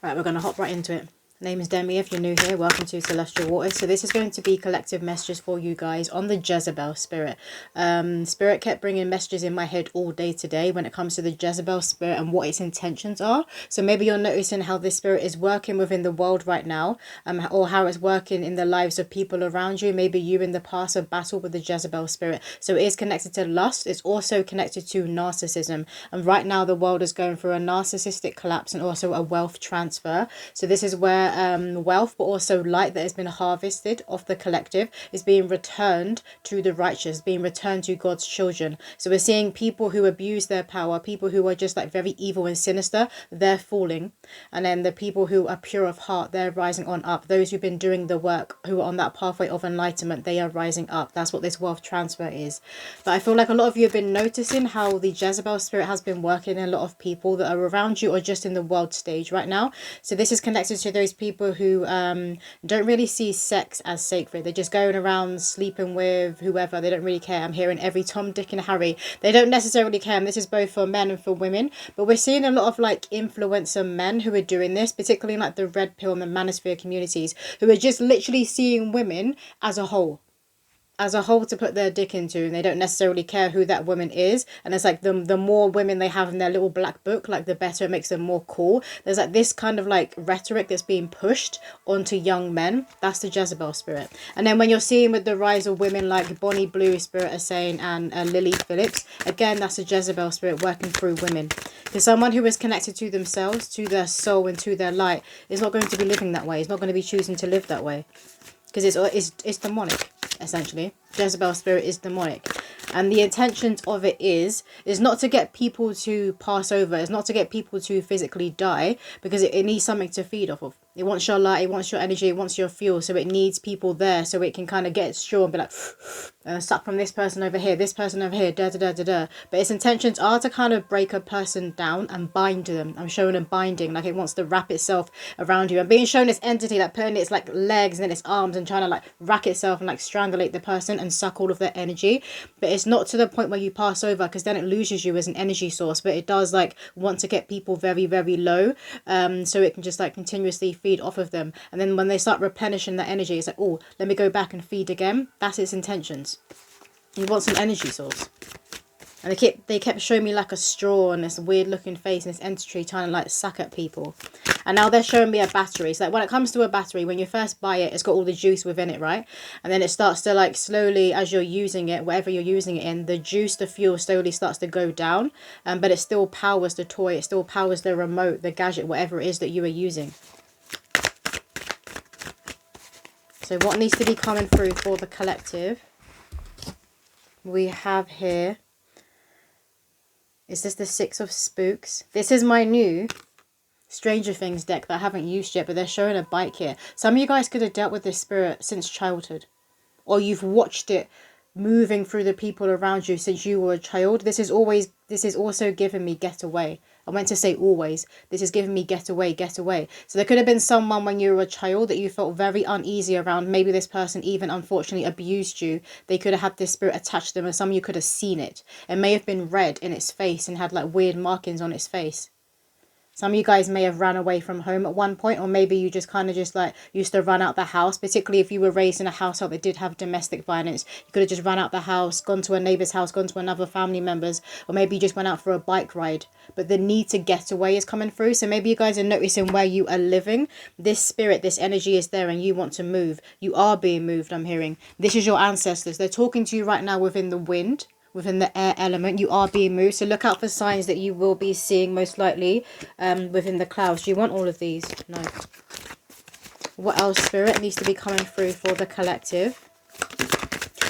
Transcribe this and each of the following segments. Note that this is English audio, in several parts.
Right, we're going to hop right into it. Name is Demi. If you're new here, welcome to Celestial Waters. So this is going to be collective messages for you guys on the Jezebel spirit. Spirit kept bringing messages in my head all day today when it comes to the Jezebel spirit and what its intentions are. So maybe you're noticing how this spirit is working within the world right now, or how it's working in the lives of people around you. Maybe you in the past have battled with the Jezebel spirit. So it is connected to lust. It's also connected to narcissism. And right now the world is going through a narcissistic collapse and also a wealth transfer. So this is where wealth, but also light that has been harvested off the collective is being returned to the righteous, being returned to God's children. So we're seeing people who abuse their power, people who are just like very evil and sinister, they're falling. And then the people who are pure of heart, they're rising on up. Those who've been doing the work, who are on that pathway of enlightenment, they are rising up. That's what this wealth transfer is. But I feel like a lot of you have been noticing how the Jezebel spirit has been working in a lot of people that are around you or just in the world stage right now. So this is connected to those people who don't really see sex as sacred. They're just going around sleeping with whoever. They don't really care. I'm hearing every Tom, Dick and Harry. They don't necessarily care. And this is both for men and for women. But we're seeing a lot of like influencer men who are doing this, particularly in like the red pill and the manosphere communities, who are just literally seeing women as a whole to put their dick into, and they don't necessarily care who that woman is. And it's like the more women they have in their little black book, like the better, it makes them more cool. There's like this kind of like rhetoric that's being pushed onto young men. That's the Jezebel spirit. And then when you're seeing with the rise of women like Bonnie Blue, Spirit is saying, and Lily Phillips, again, that's the Jezebel spirit working through women. Because someone who is connected to themselves, to their soul and to their light is not going to be living that way. It's not going to be choosing to live that way. Because it's demonic, essentially. Jezebel spirit is demonic. And the intentions of it is not to get people to pass over. It's not to get people to physically die, because it needs something to feed off of. It wants your light, it wants your energy, it wants your fuel. So it needs people there so it can kind of get straw and be like, suck from this person over here, da da da da da. But its intentions are to kind of break a person down and bind them. I'm showing a binding, like it wants to wrap itself around you. I'm being shown this entity like putting its like legs and its arms and trying to like rack itself and like strangulate the person and suck all of their energy. But it's not to the point where you pass over, because then it loses you as an energy source. But it does like want to get people very, very low, so it can just like continuously feed off of them. And then when they start replenishing that energy, it's like, oh, let me go back and feed again. That's its intentions. You want some energy source. And they kept showing me like a straw and this weird looking face and this entity trying to like suck at people. And now they're showing me a battery. So like when it comes to a battery, when you first buy it, it's got all the juice within it, right? And then it starts to like slowly, as you're using it, whatever you're using it in, the juice, the fuel slowly starts to go down. But it still powers the toy. It still powers the remote, the gadget, whatever it is that you are using. So what needs to be coming through for the collective? We have here, is this the Six of Spooks? This is my new Stranger Things deck that I haven't used yet, but they're showing a bike here. Some of you guys could have dealt with this spirit since childhood, or you've watched it moving through the people around you since you were a child. This is also giving me get away. I meant to say always. This is giving me get away, get away. So there could have been someone when you were a child that you felt very uneasy around. Maybe this person even unfortunately abused you. They could have had this spirit attached to them, and some of you could have seen it. It may have been red in its face and had like weird markings on its face. Some of you guys may have run away from home at one point, or maybe you just kind of just like used to run out the house, particularly if you were raised in a household that did have domestic violence. You could have just run out the house, gone to a neighbour's house, gone to another family member's, or maybe you just went out for a bike ride. But the need to get away is coming through. So maybe you guys are noticing where you are living. This spirit, this energy is there and you want to move. You are being moved, I'm hearing. This is your ancestors. They're talking to you right now within the wind. Within the air element, you are being moved. So look out for signs that you will be seeing most likely within the clouds. Do you want all of these? No. What else, Spirit, needs to be coming through for the collective?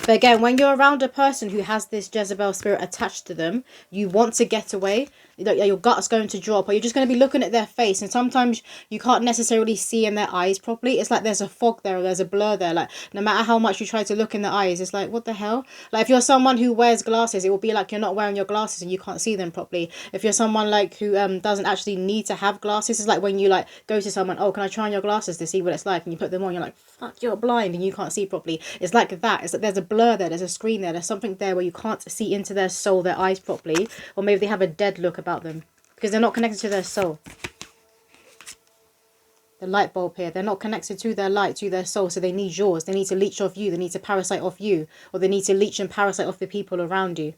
But again, when you're around a person who has this Jezebel spirit attached to them, you want to get away. Your gut's going to drop, or you're just going to be looking at their face, and sometimes you can't necessarily see in their eyes properly. It's like there's a fog there, or there's a blur there. Like no matter how much you try to look in the eyes, it's like, what the hell? Like if you're someone who wears glasses, it will be like you're not wearing your glasses and you can't see them properly. If you're someone like who doesn't actually need to have glasses, it's like when you like go to someone, oh, can I try on your glasses to see what it's like, and you put them on, you're like, fuck, you're blind and you can't see properly. It's like that. It's like there's a blur there, there's a screen there, there's something there where you can't see into their soul, their eyes properly, or maybe they have a dead look about them because they're not connected to their soul. The light bulb here. They're not connected to their light, to their soul, so they need yours. They need to leech off you. They need to parasite off you. Or they need to leech and parasite off the people around you.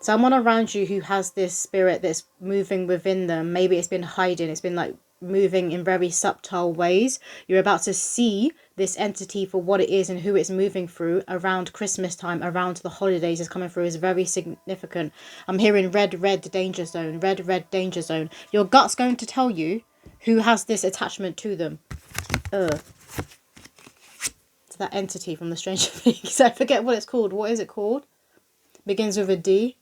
Someone around you who has this spirit that's moving within them. Maybe it's been hiding. It's been like moving in very subtle ways. You're about to see this entity for what it is and who it's moving through around Christmas time, around the holidays is coming through is very significant. I'm hearing red danger zone, red danger zone. Your gut's going to tell you who has this attachment to them. To that entity from the Stranger Things. I forget what it's called. What is it called? Begins with a D.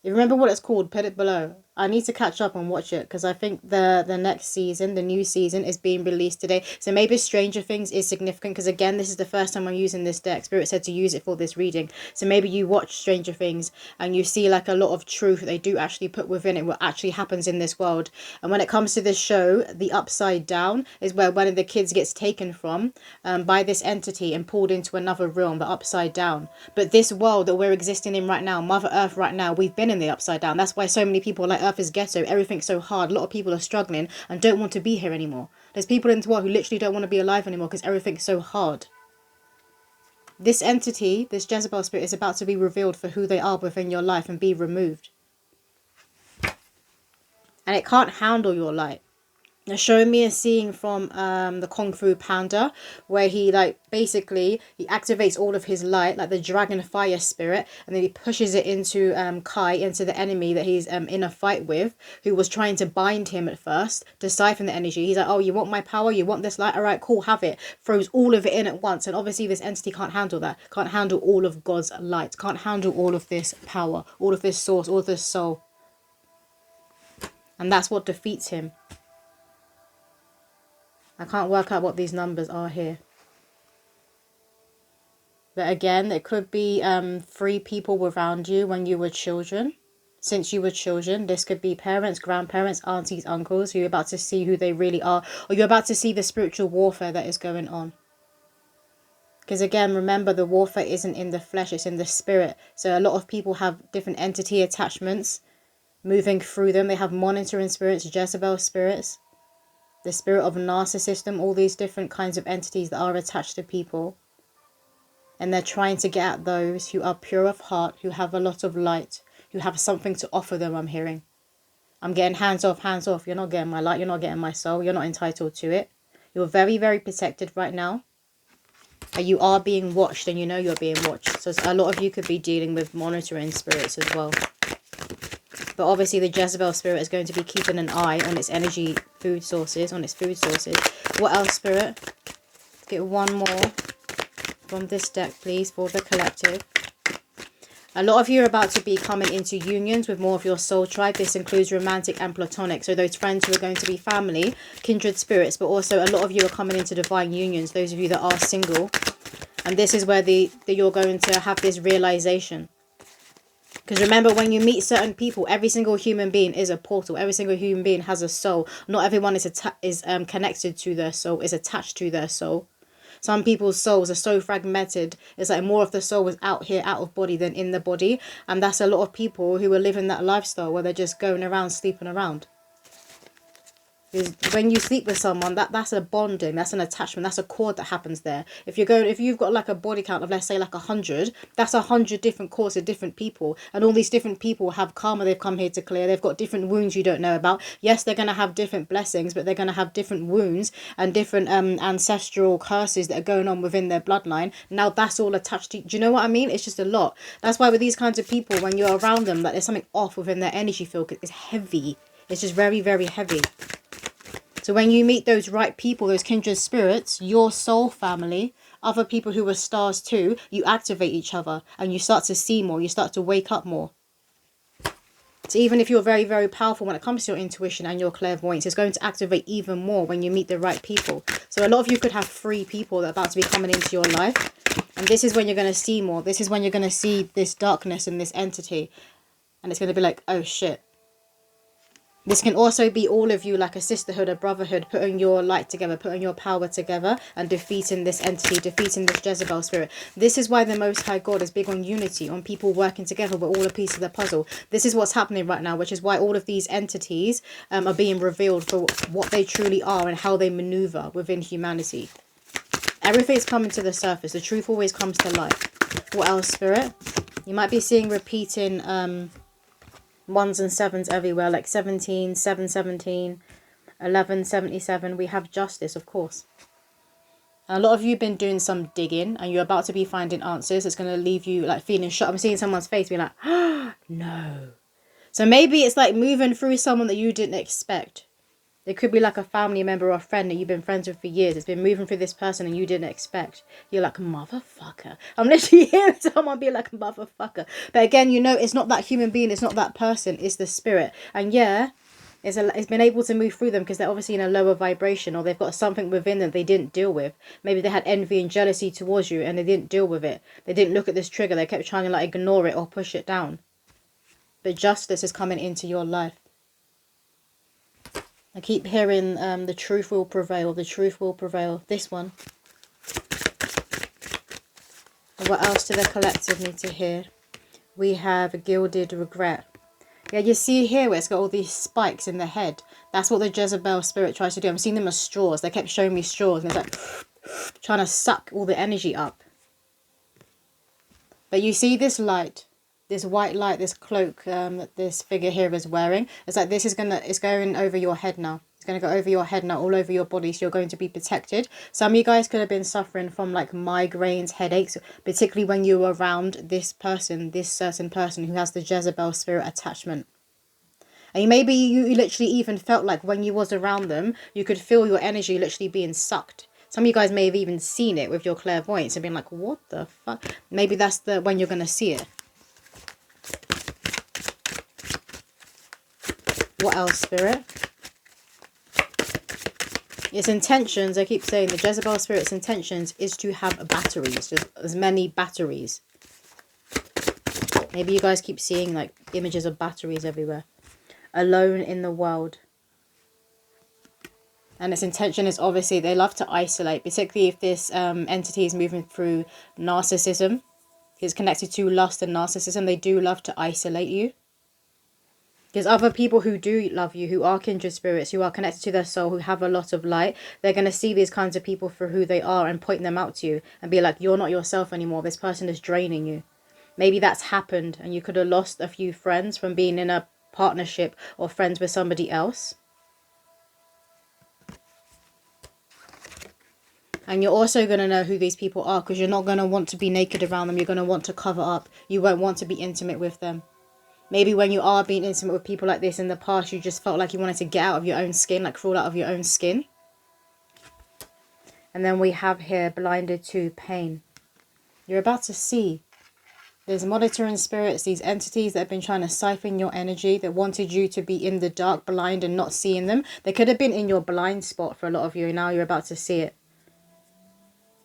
If you remember what it's called, put it below. I need to catch up and watch it because I think the next season, the new season, is being released today. So maybe Stranger Things is significant because, again, this is the first time I'm using this deck. Spirit said to use it for this reading. So maybe you watch Stranger Things and you see like a lot of truth they do actually put within it, what actually happens in this world. And when it comes to this show, the upside down is where one of the kids gets taken from by this entity and pulled into another realm, the upside down. But this world that we're existing in right now, Mother Earth right now, we've been in the upside down. That's why so many people are like, Earth is ghetto, everything's so hard. A lot of people are struggling and don't want to be here anymore. There's people in the world who literally don't want to be alive anymore because everything's so hard. This entity, this Jezebel spirit, is about to be revealed for who they are within your life and be removed. And it can't handle your light. They're showing me a scene from the Kung Fu Panda where he basically he activates all of his light, like the dragon fire spirit, and then he pushes it into Kai, into the enemy that he's in a fight with, who was trying to bind him at first to siphon the energy. He's like, oh, you want my power? You want this light? All right, cool, have it. Throws all of it in at once. And obviously this entity can't handle that. Can't handle all of God's light. Can't handle all of this power, all of this source, all of this soul. And that's what defeats him. I can't work out what these numbers are here. But again, it could be 3 people around you when you were children. Since you were children, this could be parents, grandparents, aunties, uncles, who you're about to see who they really are. Or you're about to see the spiritual warfare that is going on. Because again, remember, the warfare isn't in the flesh, it's in the spirit. So a lot of people have different entity attachments moving through them. They have monitoring spirits, Jezebel spirits. The spirit of a narcissism, all these different kinds of entities that are attached to people. And they're trying to get at those who are pure of heart, who have a lot of light, who have something to offer them, I'm hearing. I'm getting hands off, hands off. You're not getting my light, you're not getting my soul, you're not entitled to it. You're very, very protected right now. And you are being watched, and you know you're being watched. So a lot of you could be dealing with monitoring spirits as well. But obviously the Jezebel spirit is going to be keeping an eye on its energy food sources, on its food sources. What else, spirit? Let's get one more from this deck, please, for the collective. A lot of you are about to be coming into unions with more of your soul tribe. This includes romantic and platonic. So those friends who are going to be family, kindred spirits, but also a lot of you are coming into divine unions, those of you that are single. And this is where you're going to have this realization. Because remember, when you meet certain people, every single human being is a portal. Every single human being has a soul. Not everyone is connected to their soul, is attached to their soul. Some people's souls are so fragmented. It's like more of the soul is out here, out of body, than in the body. And that's a lot of people who are living that lifestyle where they're just going around, sleeping around. Because when you sleep with someone, that's a bonding, that's an attachment, that's a cord that happens there. If you've got like a body count of, let's say, like 100, that's 100 different cords of different people, and all these different people have karma they've come here to clear. They've got different wounds you don't know about. Yes, they're going to have different blessings, but they're going to have different wounds and different ancestral curses that are going on within their bloodline. Now that's all attached to, do you know what I mean? It's just a lot. That's why with these kinds of people, when you're around them, that there's something off within their energy field. It's heavy. It's just very, very heavy. So when you meet those right people, those kindred spirits, your soul family, other people who are stars too, you activate each other and you start to see more, you start to wake up more. So even if you're very, very powerful when it comes to your intuition and your clairvoyance, it's going to activate even more when you meet the right people. So a lot of you could have 3 people that are about to be coming into your life. And this is when you're going to see more. This is when you're going to see this darkness and this entity. And it's going to be like, oh shit. This can also be all of you, like a sisterhood, a brotherhood, putting your light together, putting your power together and defeating this entity, defeating this Jezebel spirit. This is why the Most High God is big on unity, on people working together. We're all a piece of the puzzle. This is what's happening right now, which is why all of these entities are being revealed for what they truly are and how they maneuver within humanity. Everything's coming to the surface. The truth always comes to light. What else, Spirit? You might be seeing repeating ones and sevens everywhere, like 17, 717, 1177. We have justice, of course. A lot of you have been doing some digging and you're about to be finding answers. It's going to leave you like feeling shocked. I'm seeing someone's face be like, oh, no. So maybe it's like moving through someone that you didn't expect. It could be like a family member or a friend that you've been friends with for years. It's been moving through this person and you didn't expect. You're like, motherfucker. I'm literally hearing someone be like, motherfucker. But again, you know, it's not that human being. It's not that person. It's the spirit. And yeah, it's been able to move through them because they're obviously in a lower vibration, or they've got something within them they didn't deal with. Maybe they had envy and jealousy towards you and they didn't deal with it. They didn't look at this trigger. They kept trying to like ignore it or push it down. But justice is coming into your life. I keep hearing the truth will prevail. The truth will prevail. This one. What else do the collective need to hear? We have a gilded regret. Yeah, you see here where it's got all these spikes in the head. That's what the Jezebel spirit tries to do. I'm seeing them as straws. They kept showing me straws. And it's like trying to suck all the energy up. But you see this light. This white light, this cloak that this figure here is wearing. It's like this is it's going over your head now. It's going to go over your head now, all over your body. So you're going to be protected. Some of you guys could have been suffering from like migraines, headaches, particularly when you were around this person, this certain person who has the Jezebel spirit attachment. And maybe you literally even felt like when you was around them, you could feel your energy literally being sucked. Some of you guys may have even seen it with your clairvoyance and been like, what the fuck? Maybe that's when you're going to see it. What else, Spirit? Its intentions, I keep saying, the Jezebel Spirit's intentions is to have batteries. Just as many batteries. Maybe you guys keep seeing like images of batteries everywhere. Alone in the world. And its intention is obviously they love to isolate. Particularly if this entity is moving through narcissism. It's connected to lust and narcissism. They do love to isolate you. There's other people who do love you, who are kindred spirits, who are connected to their soul, who have a lot of light. They're going to see these kinds of people for who they are and point them out to you and be like, you're not yourself anymore. This person is draining you. Maybe that's happened and you could have lost a few friends from being in a partnership or friends with somebody else. And you're also going to know who these people are because you're not going to want to be naked around them. You're going to want to cover up. You won't want to be intimate with them. Maybe when you are being intimate with people like this in the past, you just felt like you wanted to get out of your own skin, like crawl out of your own skin. And then we have here, blinded to pain. You're about to see. There's monitoring spirits, these entities that have been trying to siphon your energy, that wanted you to be in the dark, blind and not seeing them. They could have been in your blind spot for a lot of you, and now you're about to see it.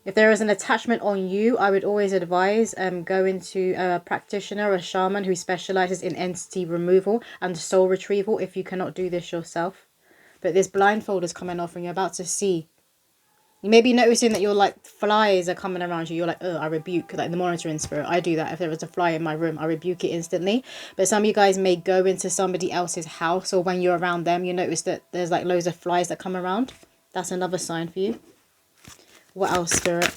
If there is an attachment on you, I would always advise going to a practitioner, a shaman who specializes in entity removal and soul retrieval if you cannot do this yourself. But this blindfold is coming off and you're about to see. You may be noticing that you're like flies are coming around you. You're like, oh, I rebuke, like the monitoring spirit. I do that. If there was a fly in my room, I rebuke it instantly. But some of you guys may go into somebody else's house, or when you're around them, you notice that there's like loads of flies that come around. That's another sign for you. What else, Spirit?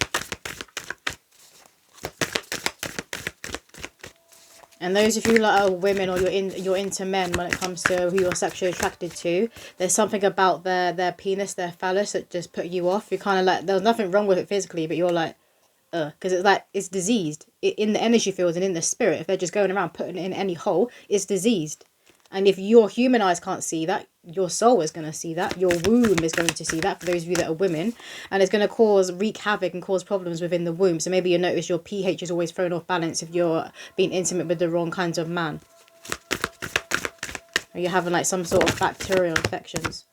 And those of you that are women, or you're into men when it comes to who you're sexually attracted to, there's something about their penis, their phallus that just put you off. You're kind of like, there's nothing wrong with it physically, but you're like, because it's like, it's diseased. In the energy fields and in the spirit, if they're just going around putting it in any hole, it's diseased. And if your human eyes can't see that, your soul is going to see that. Your womb is going to see that, for those of you that are women. And it's going to wreak havoc and cause problems within the womb. So maybe you notice your pH is always thrown off balance if you're being intimate with the wrong kinds of man. Or you're having like some sort of bacterial infections.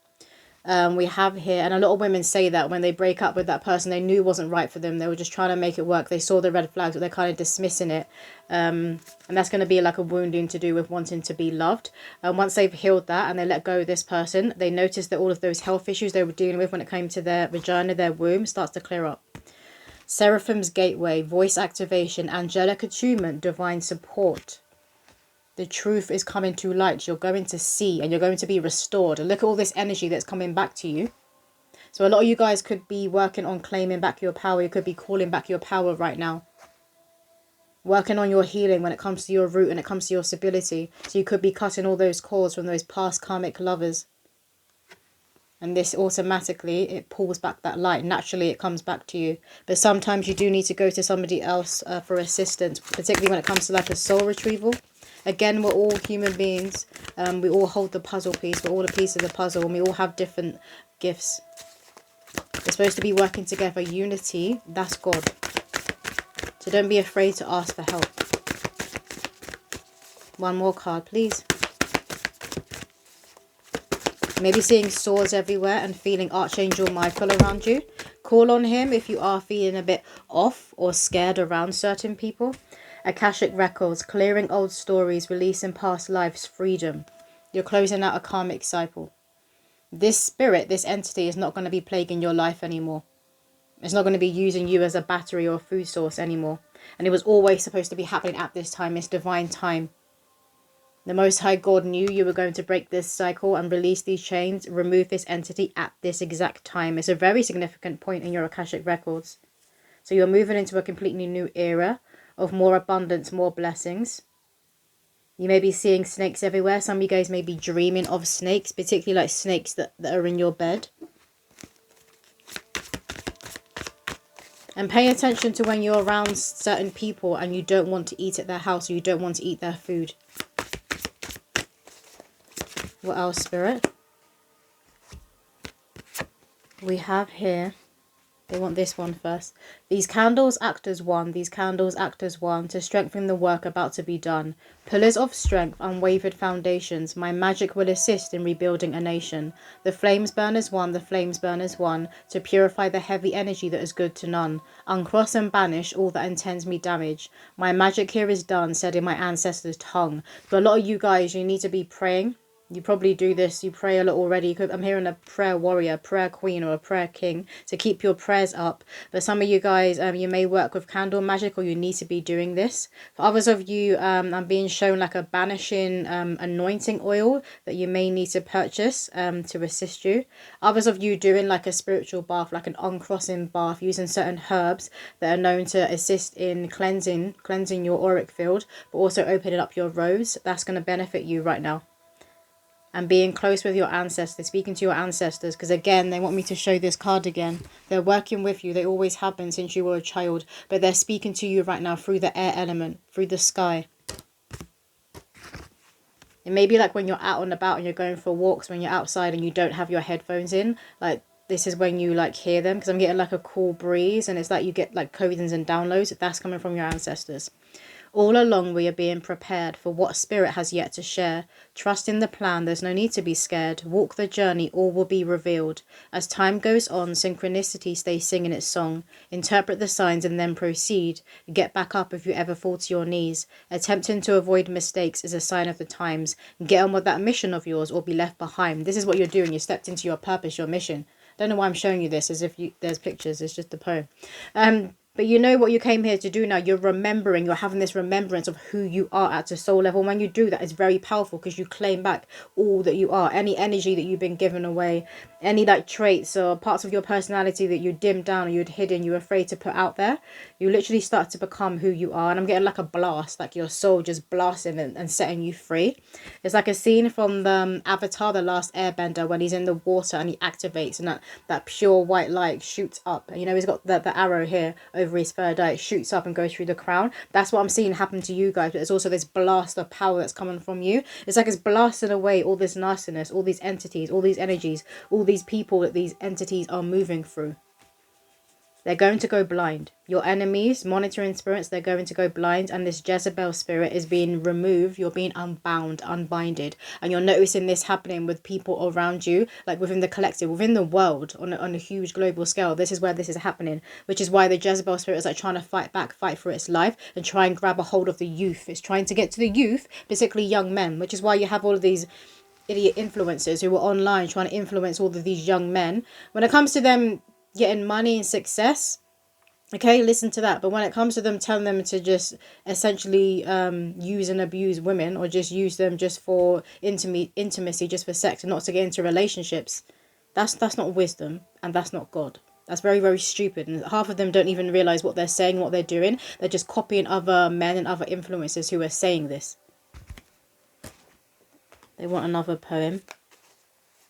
We have here, and a lot of women say that when they break up with that person they knew wasn't right for them, they were just trying to make it work. They saw the red flags, but they're kind of dismissing it. And that's going to be like a wounding to do with wanting to be loved. And once they've healed that and they let go of this person, they notice that all of those health issues they were dealing with when it came to their vagina, their womb, starts to clear up. Seraphim's gateway, voice activation, angelic attunement, divine support. The truth is coming to light. You're going to see and you're going to be restored. And look at all this energy that's coming back to you. So a lot of you guys could be working on claiming back your power. You could be calling back your power right now. Working on your healing when it comes to your root and it comes to your stability. So you could be cutting all those cords from those past karmic lovers. And this automatically, it pulls back that light. Naturally, it comes back to you. But sometimes you do need to go to somebody else for assistance. Particularly when it comes to like a soul retrieval. Again, we're all human beings. We all hold the puzzle piece. We're all a piece of the puzzle. And we all have different gifts. We're supposed to be working together. Unity, that's God. So don't be afraid to ask for help. One more card, please. Maybe seeing swords everywhere and feeling Archangel Michael around you. Call on him if you are feeling a bit off or scared around certain people. Akashic records, clearing old stories, releasing past lives, freedom. You're closing out a karmic cycle. This spirit, this entity is not going to be plaguing your life anymore. It's not going to be using you as a battery or food source anymore. And it was always supposed to be happening at this time. It's divine time. The Most High God knew you were going to break this cycle and release these chains, remove this entity at this exact time. It's a very significant point in your Akashic records. So you're moving into a completely new era of more abundance, more blessings. You may be seeing snakes everywhere. Some of you guys may be dreaming of snakes, particularly like snakes that are in your bed. And pay attention to when you're around certain people and you don't want to eat at their house or you don't want to eat their food. What else, Spirit? We have here, they want this one first. These candles act as one. These candles act as one to strengthen the work about to be done. Pillars of strength, unwavered foundations. My magic will assist in rebuilding a nation. The flames burn as one. The flames burn as one to purify the heavy energy that is good to none. Uncross and banish all that intends me damage. My magic here is done, said in my ancestors' tongue. For a lot of you guys, you need to be praying. You probably do this. You pray a lot already. I'm hearing a prayer warrior, prayer queen, or a prayer king to keep your prayers up. But some of you guys, you may work with candle magic, or you need to be doing this. For others of you, I'm being shown like a banishing anointing oil that you may need to purchase to assist you. Others of you doing like a spiritual bath, like an uncrossing bath, using certain herbs that are known to assist in cleansing your auric field, but also opening up your roads. That's going to benefit you right now. And being close with your ancestors, speaking to your ancestors. Because again, they want me to show this card again. They're working with you. They always have been since you were a child. But they're speaking to you right now through the air element, through the sky. It may be like when you're out and about and you're going for walks, when you're outside and you don't have your headphones in. Like, this is when you like hear them. Because I'm getting like a cool breeze. And it's like you get like codings and downloads. That's coming from your ancestors. All along we are being prepared for what spirit has yet to share. Trust in the plan, there's no need to be scared. Walk the journey, all will be revealed. As time goes on, synchronicity stays singing its song. Interpret the signs and then proceed. Get back up if you ever fall to your knees. Attempting to avoid mistakes is a sign of the times. Get on with that mission of yours or be left behind. This is what you're doing. You stepped into your purpose, your mission. Don't know why I'm showing you this as if there's pictures. It's just a poem. But you know what you came here to do now. You're remembering. You're having this remembrance of who you are at a soul level. When you do that, it's very powerful because you claim back all that you are. Any energy that you've been given away. Any like traits or parts of your personality that you dimmed down or you'd hidden, you were afraid to put out there. You literally start to become who you are. And I'm getting like a blast. Like your soul just blasting and setting you free. It's like a scene from the Avatar, The Last Airbender, when he's in the water and he activates and that pure white light shoots up. And you know, he's got the arrow here over his third eye. It shoots up and goes through the crown. That's what I'm seeing happen to you guys. But there's also this blast of power that's coming from you. It's like it's blasting away all this nastiness, all these entities, all these energies, all these people that these entities are moving through. They're going to go blind. Your enemies, monitoring spirits, they're going to go blind. And this Jezebel spirit is being removed. You're being unbound, unbinded. And you're noticing this happening with people around you, like within the collective, within the world, on a huge global scale. This is where this is happening, which is why the Jezebel spirit is like trying to fight back, fight for its life, and try and grab a hold of the youth. It's trying to get to the youth, particularly young men, which is why you have all of these idiot influencers who are online trying to influence all of these young men. When it comes to them getting money and success, okay, listen to that. But when it comes to them telling them to just essentially use and abuse women, or just use them just for intimacy, just for sex, and not to get into relationships, that's not wisdom, and that's not God. That's very, very stupid. And half of them don't even realize what they're saying, what they're doing. They're just copying other men and other influencers who are saying this. They want another poem.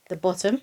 The bottom.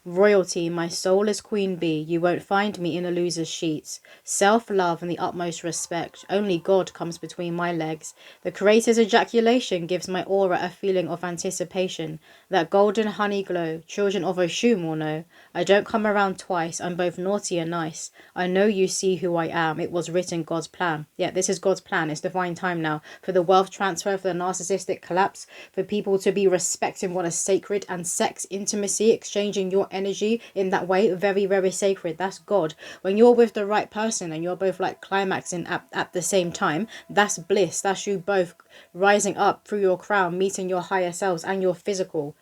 Royalty, my soul is queen bee. You won't find me in a loser's sheets. Self-love and the utmost respect. Only God comes between my legs. The creator's ejaculation gives my aura a feeling of anticipation. That golden honey glow. Children of Oshun will know. I don't come around twice. I'm both naughty and nice. I know you see who I am. It was written God's plan. Yeah, this is God's plan. It's divine time now. For the wealth transfer, for the narcissistic collapse, for people to be respecting what is sacred, and sex, intimacy, exchanging your energy in that way, very, very sacred. That's God. When you're with the right person and you're both like climaxing at the same time, that's bliss. That's you both rising up through your crown, meeting your higher selves and your physical.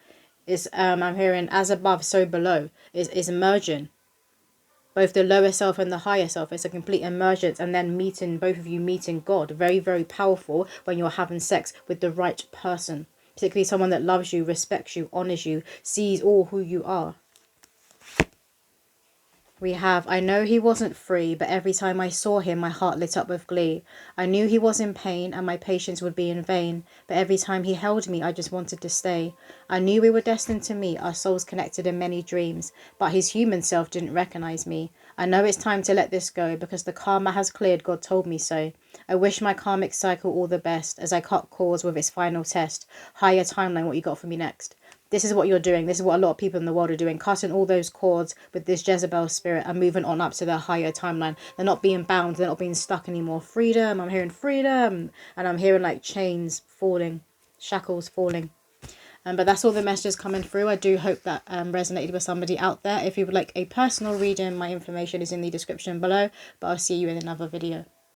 Is I'm hearing as above, so below. Is merging. Both the lower self and the higher self. It's a complete emergence, and then meeting, both of you meeting God. Very, very powerful when you're having sex with the right person. Particularly someone that loves you, respects you, honors you, sees all who you are. We have, I know he wasn't free, but every time I saw him, my heart lit up with glee. I knew he was in pain and my patience would be in vain, but every time he held me, I just wanted to stay. I knew we were destined to meet, our souls connected in many dreams, but his human self didn't recognize me. I know it's time to let this go, because the karma has cleared, God told me so. I wish my karmic cycle all the best, as I cut cords with its final test. Higher timeline, what you got for me next? This is what you're doing. This is what a lot of people in the world are doing. Cutting all those cords with this Jezebel spirit and moving on up to their higher timeline. They're not being bound. They're not being stuck anymore. Freedom. I'm hearing freedom. And I'm hearing like chains falling. Shackles falling. But that's all the messages coming through. I do hope that resonated with somebody out there. If you would like a personal reading, my information is in the description below. But I'll see you in another video.